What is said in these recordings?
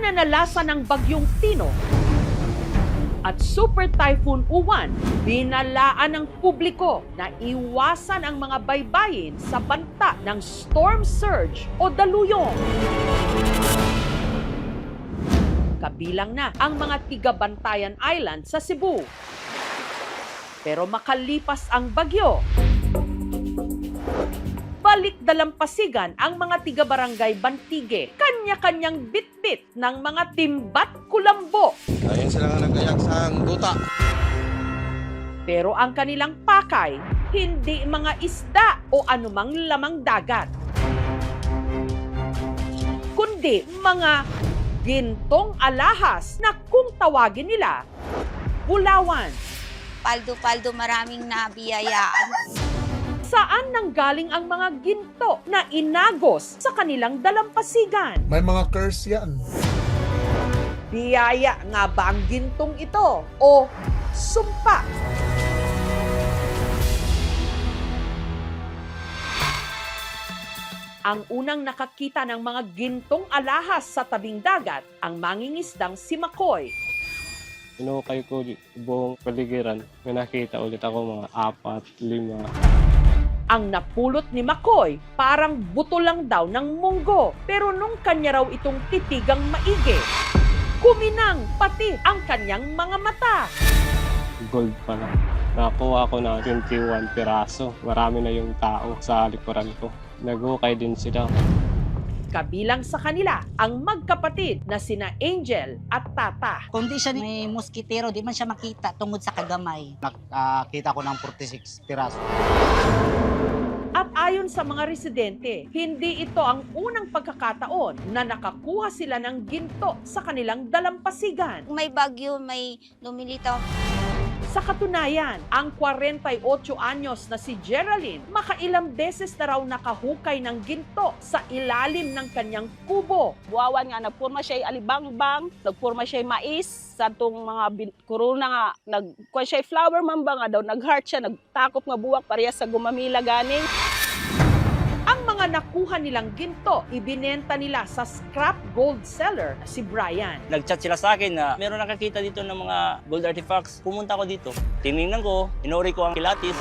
pananalasa ng bagyong Tino at Super Typhoon Uwan, binalaan ng publiko na iwasan ang mga baybayin sa banta ng storm surge o daluyong. Kabilang na ang mga tiga-Bantayan Island sa Cebu. Pero makalipas ang bagyo, balik dalampasigan ang mga tiga-barangay Bantige, kanya-kanyang bitbit ng mga timbat kulambo. Ayun sila nga nag-ayak sa duta. Pero ang kanilang pakay, hindi mga isda o anumang lamang dagat, kundi mga gintong alahas na kung tawagin nila, bulawan. Paldo-paldo maraming nabiyayaan. Saan nanggaling ang mga ginto na inagos sa kanilang dalampasigan? May mga curse yan. Biyaya nga ba ang gintong ito o sumpa? Ang unang nakakita ng mga gintong alahas sa tabing dagat, ang mangingisdang si Makoy. Inukay ko buong paligiran. May nakita ulit ako mga 4, 5. Ang napulot ni Makoy, parang buto lang daw ng munggo. Pero nung kanya raw itong titigang maigi, kuminang pati ang kanyang mga mata. Gold pala. Nakuha ko na 21 piraso. Marami na yung tao sa likuran ko. Nagukay din sila. Kabilang sa kanila ang magkapatid na sina Angel at Tata. Kung di siya may muskitero, di man siya makita tungod sa kagamay. Nakita ko ng 46 piraso. At ayon sa mga residente, hindi ito ang unang pagkakataon na nakakuha sila ng ginto sa kanilang dalampasigan. May bagyo, may lumilitaw. Sa katunayan, ang 48 anyos na si Geraldine, makailang beses na raw nakahukay ng ginto sa ilalim ng kanyang kubo. Buwawan nga, nagpurma siya alibangbang, nagpurma siya mais, sa itong mga corona nga, nagkuha siya flower mamba nga daw, nag-heart siya, nagtakop nga buwak, pareha sa gumamila ganing. Ang mga nakuha nilang ginto, ibinenta nila sa scrap gold seller na si Brian. Nag-chat sila sa akin na meron nakakita dito ng mga gold artifacts. Pumunta ako dito. Tinignan ko, inori ko ang kilatis.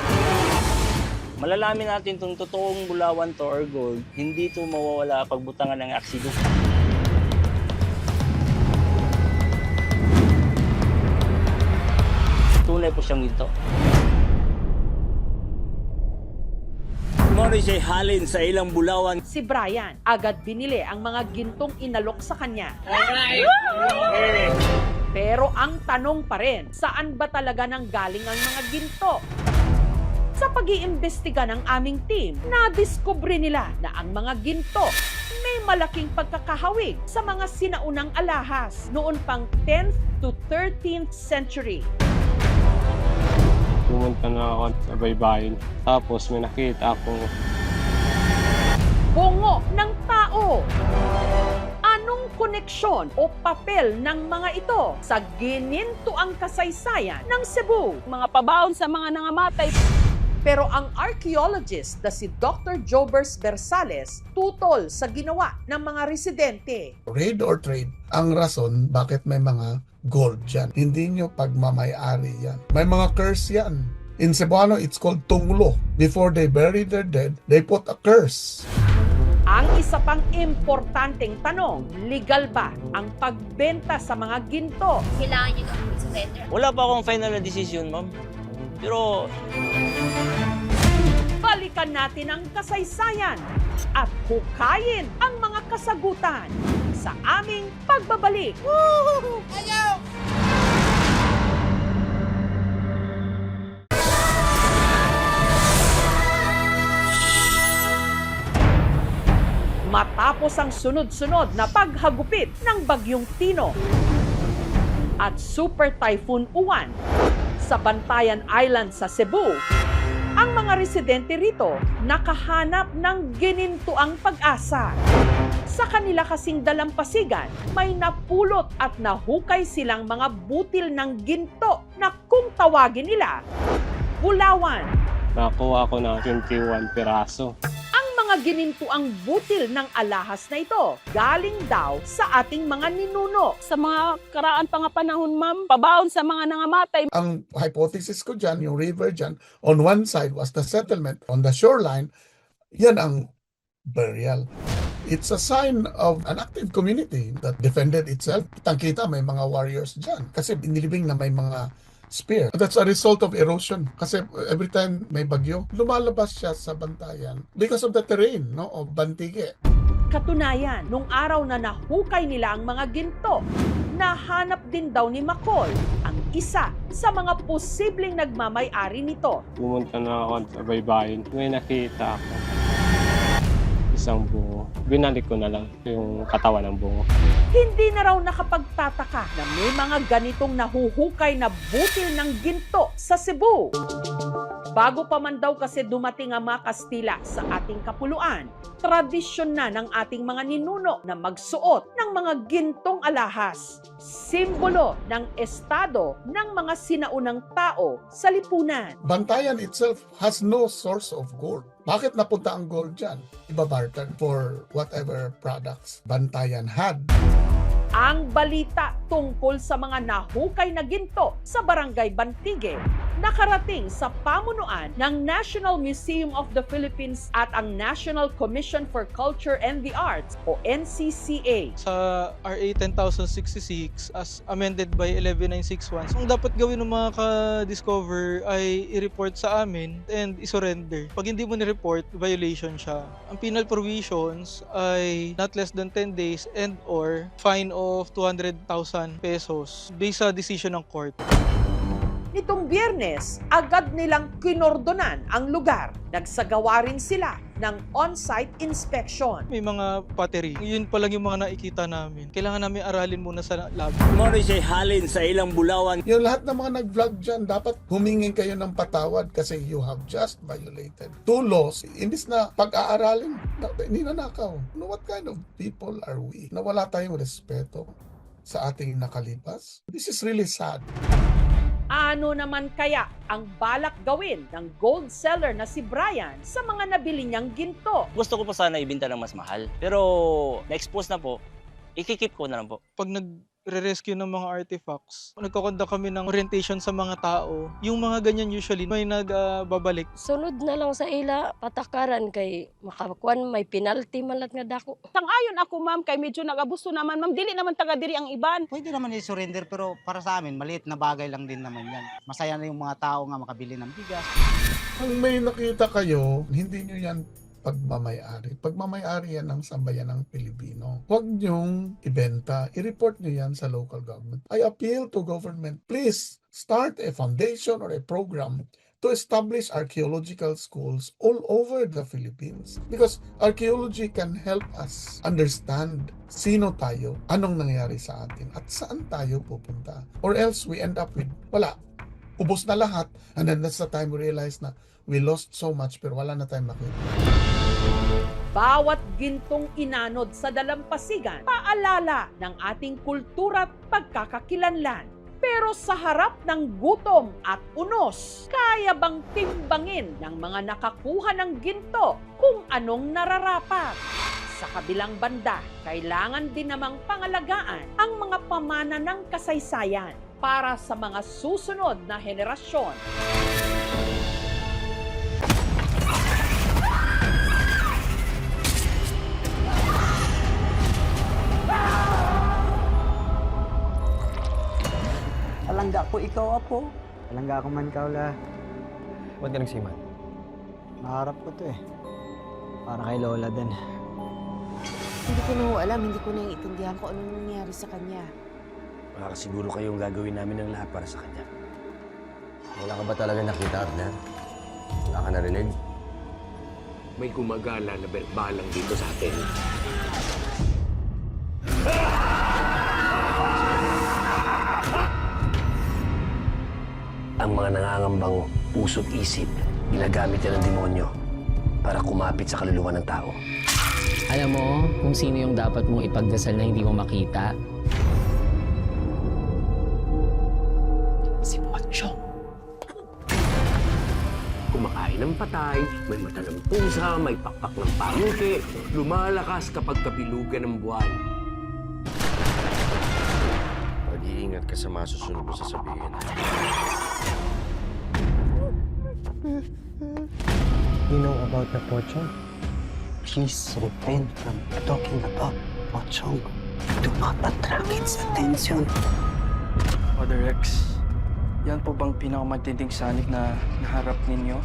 Malalamin natin itong totoong bulawan to or gold, hindi ito mawawala pagbutangan ng aksido. Tunay po siyang ginto. Mori siya halin sa ilang bulawan. Si Brian, agad binili ang mga gintong inalok sa kanya. Pero ang tanong pa rin, saan ba talaga nang galing ang mga ginto? Sa pag-iimbestiga ng aming team, nadiskubre nila na ang mga ginto may malaking pagkakahawig sa mga sinaunang alahas noon pang 10th to 13th century. Pumunta na ako sa baybayin. Tapos may nakita akong Bungo ng tao. Anong koneksyon o papel ng mga ito sa ginintuang kasaysayan ng Cebu? Mga pabaon sa mga nangamatay. Pero ang archaeologist na si Dr. Jobers Bersales tutol sa ginawa ng mga residente. Raid or trade, ang rason bakit may mga gold yan. Hindi nyo pagmamayari yan. May mga curse yan. In Cebuano, it's called tunglo. Before they bury their dead, they put a curse. Ang isa pang importanteng tanong, legal ba ang pagbenta sa mga ginto? Kailangan nyo ng surrender. Wala pa akong final na decision, ma'am. Pero Balikan natin ang kasaysayan at hukayin ang mga kasagutan sa aming pagbabalik. Matapos ang sunod-sunod na paghagupit ng Bagyong Tino at Super Typhoon Uwan sa Bantayan Island sa Cebu, ang mga residente rito nakahanap ng ginintuang pag-asa. Sa kanila kasing dalampasigan, may napulot at nahukay silang mga butil ng ginto na kung tawagin nila, bulawan. nakuha ko na 21 piraso. Ang mga mga ginintuang butil ng alahas na ito galing daw sa ating mga ninuno. Sa mga karaan pa nga panahon, ma'am, pabaon sa mga nangamatay. Ang hypothesis ko dyan, yung river dyan, on one side was the settlement, on the shoreline, yan ang burial. It's a sign of an active community that defended itself. Kitang-kita may mga warriors dyan kasi inilibing na may mga spear. That's a result of erosion kasi every time may bagyo, lumalabas siya sa bantayan because of the terrain, no, of Bantige. Katunayan, nung araw na nahukay nila ang mga ginto, nahanap din daw ni McCall ang isa sa mga posibleng nagmamay-ari nito. Pumunta na ako sa baybayin. May nakita ako. Isang bungo. Binalik ko na lang yung katawan ng bungo. Hindi na raw nakapagtataka na may mga ganitong nahuhukay na butil ng ginto sa Cebu. Bago pa man daw kasi dumating ang mga Kastila sa ating kapuluan, tradisyon na ng ating mga ninuno na magsuot ng mga gintong alahas, simbolo ng estado ng mga sinaunang tao sa lipunan. Bantayan itself has no source of gold. Bakit napunta ang gold dyan? Ibabarter for whatever products Bantayan had. Ang balita tungkol sa mga nahukay na ginto sa Barangay Bantige nakarating sa pamunuan ng National Museum of the Philippines at ang National Commission for Culture and the Arts o NCCA. Sa RA 10066 as amended by 11961. Ang dapat gawin ng mga ka-discover ay i-report sa amin and i-surrender. Pag hindi mo ni-report, violation siya. Ang penal provisions ay not less than 10 days and or fine of 200,000 pesos based sa decision ng court. Nitong Biyernes, agad nilang kinordonan ang lugar. Nagsagawa rin sila ng on-site inspection. May mga pottery. Yun pa lang yung mga nakikita namin. Kailangan namin aralin muna sa lab. Moro siya halin sa ilang bulawan. Yung lahat ng mga nag-vlog dyan, dapat humingi kayo ng patawad kasi you have just violated two laws. Imbis na pag-aaralin, ninanakaw. No, what kind of people are we? Na wala tayong respeto sa ating nakalipas. This is really sad. Ano naman kaya ang balak gawin ng gold seller na si Brian sa mga nabili niyang ginto? Gusto ko po sana ibenta ng mas mahal. Pero na-expose na po, ikikip ko na lang po. Pag nagre-rescue ng mga artifacts, nagkakonda kami ng orientation sa mga tao. Yung mga ganyan usually may nagbabalik. Sunod na lang sa ila patakaran kay makakuan may penalty malat nga dako. Sang-ayon ako, ma'am, kay medyo nag-abuso naman, ma'am. Dili naman taga diri ang iban. Pwede naman i-surrender pero para sa amin, maliit na bagay lang din naman yan. Masaya na yung mga tao nga makabili ng bigas. Kung may nakita kayo, hindi nyo yan pagmamayari. Pagmamayari yan ng sambayan ng Pilipino. Huwag nyong ibenta. I-report nyo yan sa local government. I appeal to government, please start a foundation or a program to establish archaeological schools all over the Philippines. Because archaeology can help us understand sino tayo, anong nangyari sa atin, at saan tayo pupunta. Or else we end up with, wala, ubos na lahat, and then that's the time we realize na we lost so much pero wala na tayong makita. Bawat gintong inanod sa dalampasigan, paalala ng ating kultura at pagkakakilanlan. Pero sa harap ng gutom at unos, kaya bang timbangin ng mga nakakuha ng ginto kung anong nararapat? Sa kabilang banda, kailangan din namang pangalagaan ang mga pamana ng kasaysayan para sa mga susunod na henerasyon. Alangga ko ikaw, Apo. Alangga ako man, Kaula. Ba't ka nagsiman? Naharap ko to eh. Para kay Lola din. Hindi ko na alam, hindi ko naiintindihan kung anong nangyari sa kanya. Baka siguro kayong gagawin namin ng lahat para sa kanya. Wala ka ba talaga nakita, Arner? Wala ka narinig? May gumagala na balang dito sa atin. Ang mga nangangambang puso't isip, ginagamit yan ng demonyo para kumapit sa kaluluwa ng tao. Alam mo kung sino yung dapat mong ipagdasal na hindi mo makita? Si Pocho. Kung kumakain ng patay, may mata ng pusa, may pakpak ng pangke, lumalakas kapag kabilugan ng buwan. Mag-iingat ka sa mga susunod mo sasabihin. You know about the Pochong? Please refrain from talking about Pochong. Do not attract its attention. Father Rex, yan po bang pinakamatinding sanik na naharap ninyo?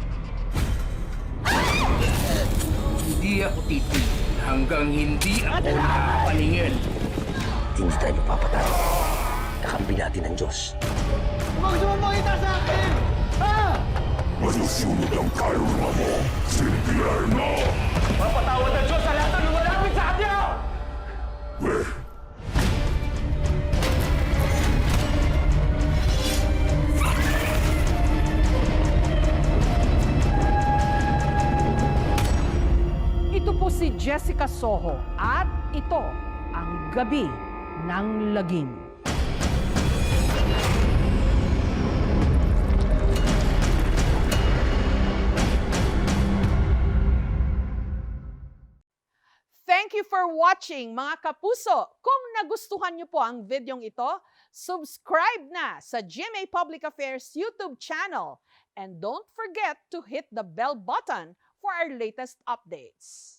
Hindi ako titigil hanggang hindi ako nakapaningin. Hindi tayo magpapatay. Kakampi natin ang Diyos. Huwag sumamangita sa akin! Ha? Masusunod ang karma mo, Silvierno! Mapatawad ang Diyos sa lahat ng lumalapit sa kanya! Ito po si Jessica Soho at ito ang Gabi ng Lagim. Thank you for watching, mga kapuso. Kung nagustuhan niyo po ang videong ito, subscribe na sa GMA Public Affairs YouTube channel. And don't forget to hit the bell button for our latest updates.